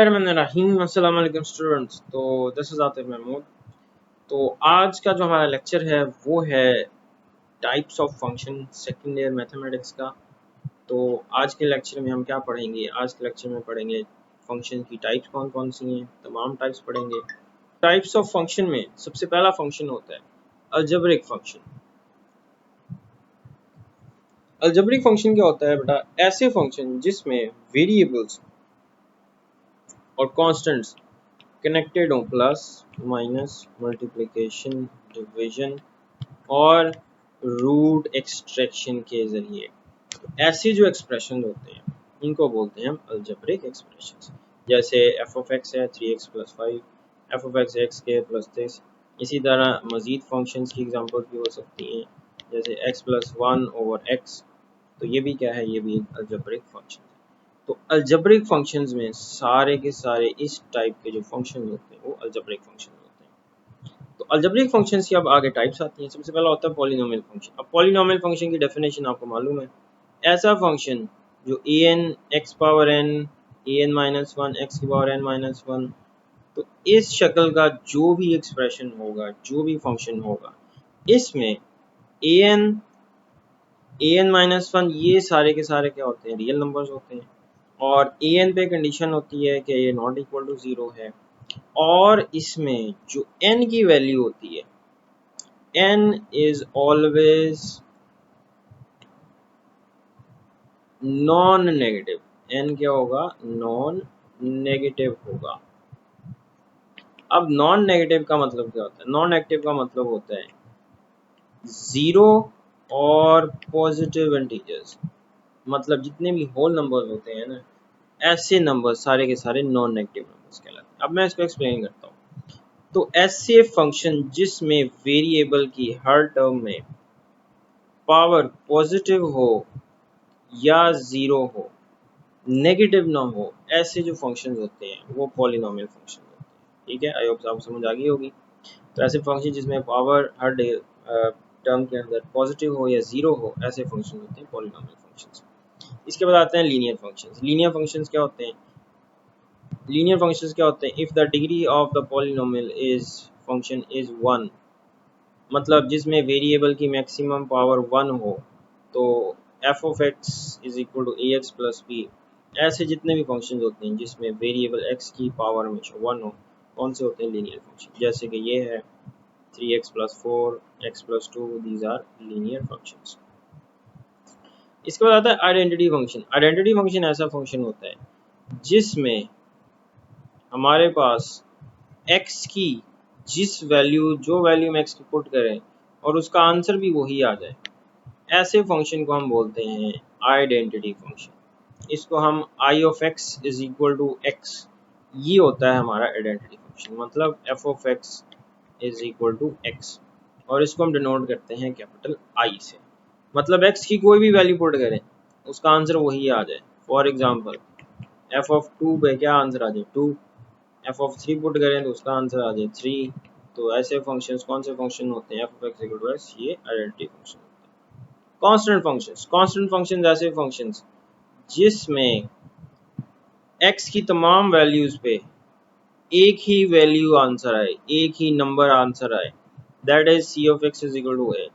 बिस्मिल्लाहिर्रहमानिर्रहीम। अस्सलाम वालेकुम स्टूडेंट्स। तो दिस इज़ आतिफ महमूद। तो आज का जो हमारा लेक्चर है वो है types of function second year mathematics का। तो आज के लेक्चर में हम क्या पढ़ेंगे? आज के लेक्चर में पढ़ेंगे फंक्शन की टाइप्स कौन कौन सी हैं, तमाम टाइप्स पढ़ेंगे। टाइप्स ऑफ फंक्शन में सबसे पहला फंक्शन होता है अलजेब्रिक फंक्शन। अलजेब्रिक फंक्शन क्या होता है बेटा? ऐसे फंक्शन जिसमें वेरिएबल्स और कांस्टेंट्स कनेक्टेड हो, प्लस माइनस मल्टीप्लिकेशन डिवीजन और रूट एक्सट्रैक्शन के जरिए। ऐसे जो एक्सप्रेशन होते हैं इनको बोलते हैं हम अलजेब्रिक एक्सप्रेशंस। जैसे एफ ऑफ एक्स है 3x + 5, F of x x के प्लस दिस। इसी तरह मजीद फंक्शंस की एग्जांपल भी हो सकती हैं, जैसे x + 1/x। तो ये भी क्या है? ये भी अलजेब्रिक फंक्शन है। तो अलजेब्रिक फंक्शंस में सारे के सारे इस टाइप के जो फंक्शन होते हैं वो अलजेब्रिक फंक्शन होते हैं। तो अलजेब्रिक फंक्शंस की अब आगे टाइप्स आती हैं। सबसे पहला होता है पॉलिनोमियल फंक्शन। अब पॉलिनोमियल फंक्शन की डेफिनेशन आपको मालूम है, ऐसा फंक्शन जो an x power n an - 1 x की पावर n - 1। तो इस शक्ल का जो भी एक्सप्रेशन होगा, जो भी फंक्शन होगा, इसमें an - 1 ये सारे के सारे क्या होते हैं? रियल नंबर्स होते हैं। और an पे कंडीशन होती है कि ये नॉट इक्वल टू 0 है। और इसमें जो n की वैल्यू होती है, n is always non negative. n क्या होगा? नॉन नेगेटिव होगा। अब नॉन नेगेटिव का मतलब क्या होता है? नॉन नेगेटिव का मतलब होता है 0 और पॉजिटिव इंटीजर्स। मतलब जितने भी होल नंबर्स होते हैं ना, ऐसे नंबर सारे के सारे नॉन नेगेटिव नंबर्स कहलाते हैं। अब मैं इसको एक्सप्लेन करता हूँ। तो ऐसे फंक्शन जिसमें वेरिएबल की हर टर्म में पावर पॉजिटिव हो या 0 हो, नेगेटिव ना हो, ऐसे जो फंक्शंस होते हैं वो पॉलिनोमियल फंक्शन होते हैं। ठीक है, आई होप आपको समझ आ गई होगी। तो ऐसे फंक्शन जिसमें पावर हर टर्म के अंदर पॉजिटिव हो या 0 हो, ऐसे फंक्शन होते हैं पॉलिनोमियल फंक्शंस। इसके बाद आते हैं लीनियर फंक्शंस। लीनियर फंक्शंस क्या होते हैं? लीनियर फंक्शंस क्या होते हैं? If the degree of the polynomial is function is 1, मतलब जिसमें वेरिएबल की मैक्सिमम पावर 1 हो, तो f of x is equal to a x plus b. ऐसे जितने भी फंक्शन होते हैं जिसमें वेरिएबल एक्स की पावर हमेशा 1 हो, कौन से होते हैं? Linear function. जैसे कि ये है 3x + 4 x + 2, these are linear functions. इसके बाद आता है आइडेंटिटी फंक्शन। आइडेंटिटी फंक्शन ऐसा फंक्शन होता है जिसमें हमारे पास x की जो वैल्यू हम x की पुट करें और उसका आंसर भी वही आ जाए, ऐसे फंक्शन को हम बोलते हैं आइडेंटिटी फंक्शन। इसको हम I of x is equal to x, ये होता है हमारा आइडेंटिटी फंक्शन। मतलब f of x is equal to x, और इसको हम डिनोट करते हैं कैपिटल I से। मतलब x की कोई भी वैल्यू पुट करें, उसका आंसर वही आ जाए। फॉर एग्जांपल f of 2 पे क्या आंसर आ जाए? 2। f of 3 पुट करें तो उसका आंसर आ जाए 3। तो ऐसे फंक्शंस कौन से फंक्शन होते हैं? f of x equal to x, ये आइडेंटिटी फंक्शन होते हैं। Constant functions. कांस्टेंट फंक्शंस ऐसे फंक्शंस जिसमें x की तमाम वैल्यूज पे एक ही वैल्यू आंसर आए, एक ही नंबर आंसर आए, that is c of x is equal to a।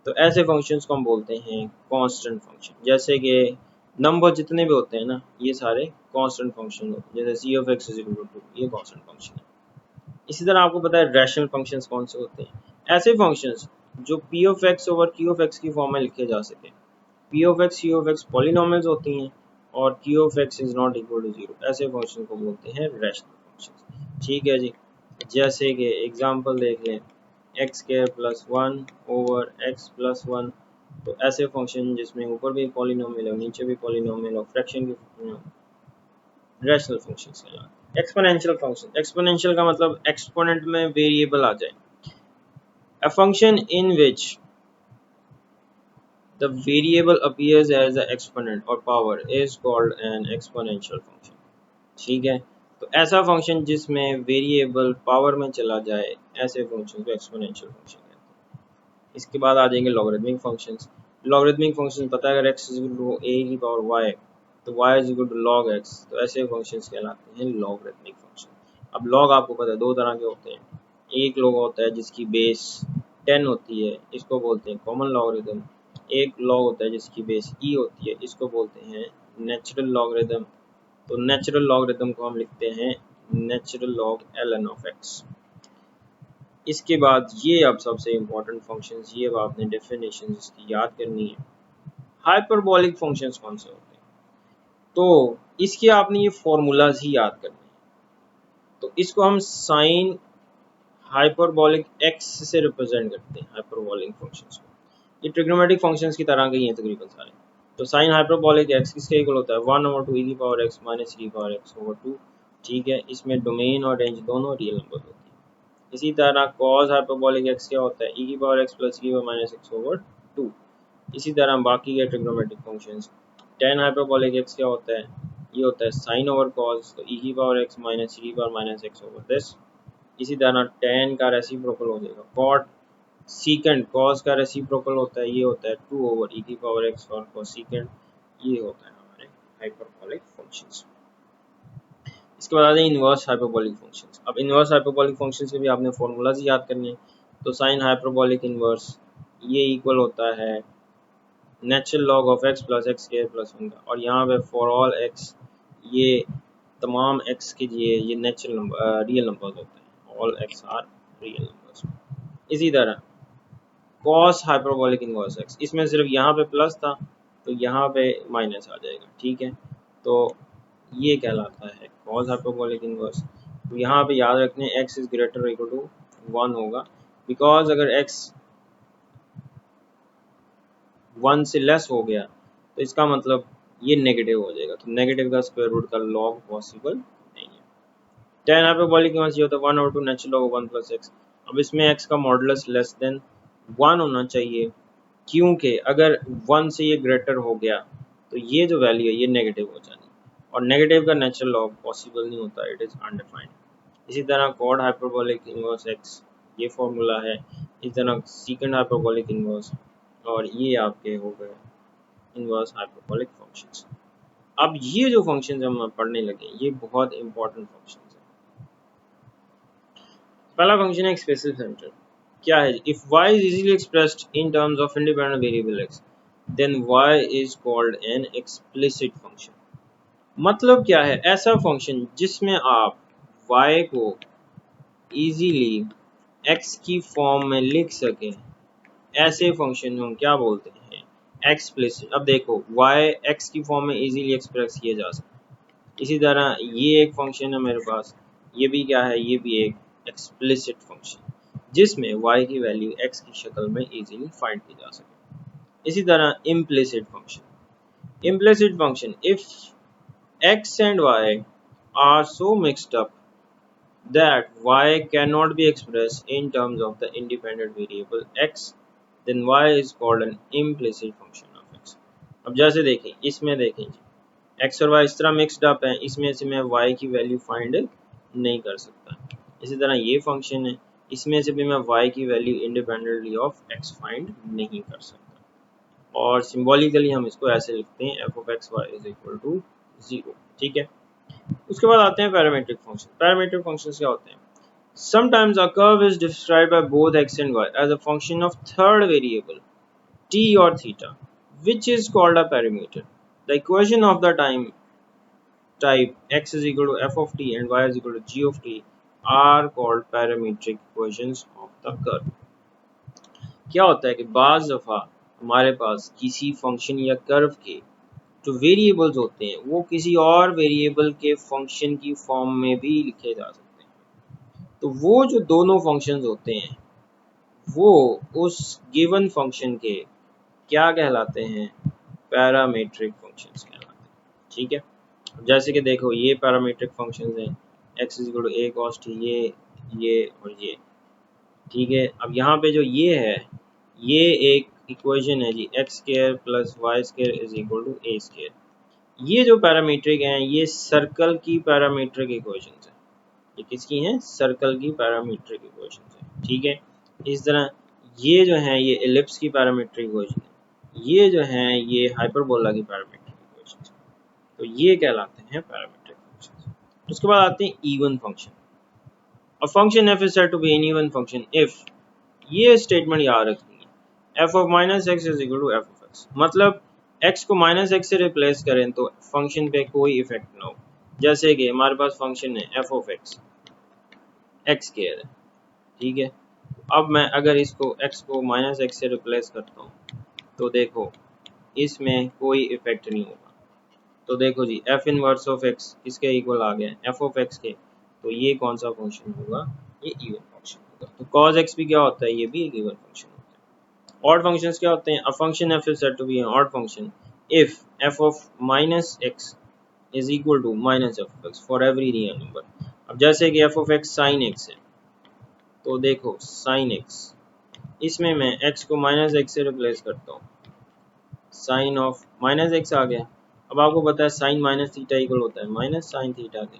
तो ऐसे फंक्शंस को हम बोलते हैं कांस्टेंट फंक्शन। जैसे कि नंबर जितने भी होते हैं ना, ये सारे कांस्टेंट फंक्शन होते हैं। जैसे c of x is equal to 2, ये कांस्टेंट फंक्शन है। इसी तरह आपको पता है रैशनल फंक्शंस कौन से होते हैं? ऐसे फंक्शंस जो p of x over q of x की फॉर्म में लिखे जा सके। p of x q of x polynomials होती हैं और q of x is not equal to 0, ऐसे फंक्शन को बोलते हैं रैशनल फंक्शंस। ठीक है जी। जैसे कि एग्जांपल देख लें, x² + 1 ओवर x + 1। तो ऐसे फंक्शन जिसमें ऊपर भी पॉलिनोमियल हो, नीचे भी पॉलिनोमियल हो, फ्रैक्शन की रैशनल फंक्शंस कहलाते हैं। Exponential function. एक्सपोनेंशियल का मतलब एक्सपोनेंट में वेरिएबल आ जाए। A function in which the variable appears as the exponent or power is called an exponential function। ठीक है, तो ऐसा फंक्शन जिसमें वेरिएबल पावर में चला जाए, ऐसे फंक्शन को एक्सपोनेंशियल फंक्शन कहते हैं। इसके बाद आ जाएंगे लॉगरिथमिक फंक्शंस। लॉगरिथमिक फंक्शन पता है, अगर x = a की पावर y तो y is equal to log x, तो ऐसे फंक्शंस कहलाते हैं लॉगरिथमिक फंक्शन। अब लॉग आपको पता है दो तरह के होते हैं, एक लॉग होता है जिसकी बेस 10 होती है, इसको बोलते हैं कॉमन लॉगरिथम। एक लॉग होता है जिसकी बेस e होती है, इसको बोलते हैं नेचुरल लॉगरिथम। तो नेचुरल लॉगरिथम को हम लिखते हैं natural log ln of x। इसके बाद ये अब सबसे इम्पोर्टेंट फंक्शंस, ये अब आपने डेफिनेशन इसकी याद करनी है। हाइपरबोलिक फंक्शंस कौन से होते हैं, तो इसके आपने ये फॉर्मूलाज ही याद करने हैं। तो इसको हम साइन हाइपरबोलिक x से रिप्रेजेंट करते हैं हाइपरबोलिक फंक्शंस को। ये ट्रिग्नोमेट्रिक फंक्शंस की तरह के ही हैं तकरीबन सारे। तो साइन हाइपरबोलिक x किसके इक्वल होता है 1/2 e की पावर x माइनस e की पावर x/2। ठीक है, इसमें डोमेन और रेंज दोनों रियल नंबर होती है। इसी तरह कॉस हाइपरबोलिक x क्या होता है e की पावर x प्लस e की पावर माइनस x/2। इसी तरह बाकी के trigonometric functions, tan hyperbolic x क्या होता है, ये होता है साइन ओवर कॉस, तो e की पावर x माइनस e की पावर माइनस x/this। इसी तरह tan का रेसिप्रोकल हो जाएगा cot सीकेंड, cos का रेसिप्रोकल होता है, ये होता है 2/e की पावर x और कोसीकेंड, ये होता है हमारे हाइपरबोलिक फंक्शंस। इसके बाद आते हैं इनवर्स हाइपरबोलिक फंक्शंस। अब इनवर्स हाइपरबोलिक फंक्शंस के भी आपने फॉर्मूलाज याद करने हैं। तो साइन हाइपरबोलिक इनवर्स ये इक्वल होता है natural log of x plus x square plus 1 का, और यहाँ पे फॉर ऑल x, ये तमाम x के लिए ये नेचुरल नंबर रियल नंबर्स होते हैं, all x are real numbers. इसी तरह cos हाइपरबोलिक इनवर्स x, इसमें सिर्फ यहाँ पे प्लस था तो यहाँ पे माइनस आ जाएगा। ठीक है, तो ये कहलाता है cos हाइपरबोलिक इनवर्स। तो यहाँ पे याद रखने x is greater equal to 1 होगा, बिकॉज अगर x 1 से लेस हो गया तो इसका मतलब ये नेगेटिव हो जाएगा, तो नेगेटिव का स्क्वायर रूट का लॉग पॉसिबल नहीं है। tan हाइपरबोलिक इनवर्स ये होता है 1/2 नेचुरल लॉग 1 प्लस x। अब इसमें x का मॉडुलस लेस देन 1 होना चाहिए, क्योंकि अगर 1 से ये ग्रेटर हो गया तो ये जो वैल्यू है ये नेगेटिव हो जानी, और नेगेटिव का नेचुरल लॉग पॉसिबल नहीं होता, इट इज़ अनडिफाइंड। इसी तरह कॉड हाइपरबोलिक इनवर्स x ये फॉर्मूला है। इस तरह सीकेंड हाइपरबोलिक इनवर्स, और ये आपके हो गए इनवर्स हाइपरबोलिक फंक्शंस। अब ये जो फंक्शंस हम पढ़ने लगे ये बहुत इंपॉर्टेंट फंक्शंस हैं। पहला फंक्शन है एक्सप्रेसिव सेंटर। क्या है, if y is easily expressed in terms of independent variable x, then y is called an explicit function। मतलब क्या है, ऐसा फंक्शन जिसमें आप y को इजीली x की फॉर्म में लिख सकें, ऐसे फंक्शन हम क्या बोलते हैं, एक्सप्लिसिट। अब देखो y x की फॉर्म में इजीली एक्सप्रेस किया जा सकता है। इसी तरह ये एक फंक्शन है मेरे पास, ये भी क्या है, ये भी एक एक्सप्लिसिट फंक्शन जिसमें y की वैल्यू x की शक्ल में इजीली फाइंड की जा सके। इसी तरह implicit function, implicit function, if x and y are so mixed up that y cannot be expressed in terms of the independent variable x, then y is called an implicit function of x। अब जैसे देखें, इसमें देखें जी, x और y इस तरह mixed up हैं, इसमें से मैं y की वैल्यू फाइंड नहीं कर सकता। इसी तरह ये फंक्शन है, इसमें से भी मैं y की value independently of x find नहीं कर सकता, और सिंबॉलिकली हम इसको ऐसे लिखते हैं f of x y is equal to 0। ठीक है, उसके बाद आते हैं पैरामीट्रिक फंक्शन। पैरामीट्रिक फंक्शंस क्या होते हैं, sometimes a curve is described by both x and y as a function of third variable t or theta, which is called a parameter। The equation of the time type x is equal to f of t and y is equal to g of t are called parametric equations of the curve। क्या होता है कि बाज़ दफ़ा हमारे पास किसी function या curve के जो वेरिएबल्स होते हैं वो किसी और वेरिएबल के फंक्शन की फॉर्म में भी लिखे जा सकते हैं। तो वो जो दोनों फंक्शंस होते हैं वो उस गिवन फंक्शन के क्या कहलाते हैं, पैरामीट्रिक फंक्शंस कहलाते हैं। ठीक है, जैसे कि देखो ये पैरामीट्रिक फंक्शंस हैं, x equal to a cos t, ये और ये। ठीक है, अब यहाँ पे जो ये है ये एक इक्वेशन है जी, x square plus y square is equal to a square. ये जो पैरामीट्रिक हैं ये सर्कल की पैरामीट्रिक इक्वेशंस हैं। ये किसकी हैं, सर्कल की पैरामीट्रिक इक्वेशंस हैं। ठीक है, इस तरह ये जो हैं ये एलिप्स की पैरामीट्रिक इक्वेशन है, ये जो हैं ये हाइपरबोला की पैरामीट्रिक इक्वेशंस हैं। तो ये कहलाते हैं पैरामीट्रिक फंक्शन। उसके बाद आते हैं even function. A function f is said to be an even function if, ये स्टेटमेंट याद रखनी है, f of minus x is equal to f of x, मतलब x को माइनस एक्स से रिप्लेस करें तो फंक्शन पे कोई इफेक्ट ना हो। जैसे कि हमारे पास फंक्शन है f of x, x के है, ठीक है। अब मैं अगर इसको x को माइनस एक्स से रिप्लेस करता हूँ तो देखो इसमें कोई इफेक्ट नहीं होगा। तो देखो जी f इनवर्स ऑफ x किसके इक्वल आ गया, f ऑफ x के, तो ये कौन सा फंक्शन होगा, ये इवन फंक्शन होगा। तो cos x भी क्या होता है, ये भी एक इवन फंक्शन होता है। ऑड फंक्शंस क्या होते हैं, a function f is said to be an odd function if f of minus x is equal to minus f of x for every real number। अब जैसे कि f of x sin x है, तो देखो sin x, इसमें मैं x को minus x से रिप्लेस करता हूँ, साइन ऑफ माइनस एक्स आ गया। अब आपको पता है साइन माइनस थीटा इक्वल होता है माइनस साइन थीटा के।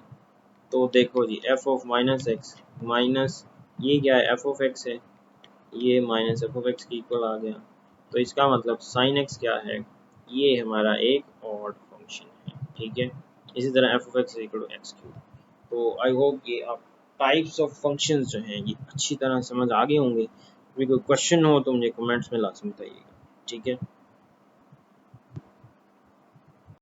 तो देखो जी f of minus x minus ये क्या है, एफ ऑफ एक्स है, ये माइनस एफ ऑफ एक्स की इक्वल आ गया। तो इसका मतलब साइन एक्स क्या है, ये हमारा एक ऑड फंक्शन है, ठीक है। इसी तरह f of x equal to x cube. तो आई होप ये आप टाइप्स ऑफ फंक्शंस जो हैं ये अच्छी तरह समझ आ गए होंगे। कोई क्वेश्चन हो तो मुझे कमेंट्स में लाजमी बताइएगा, ठीक है।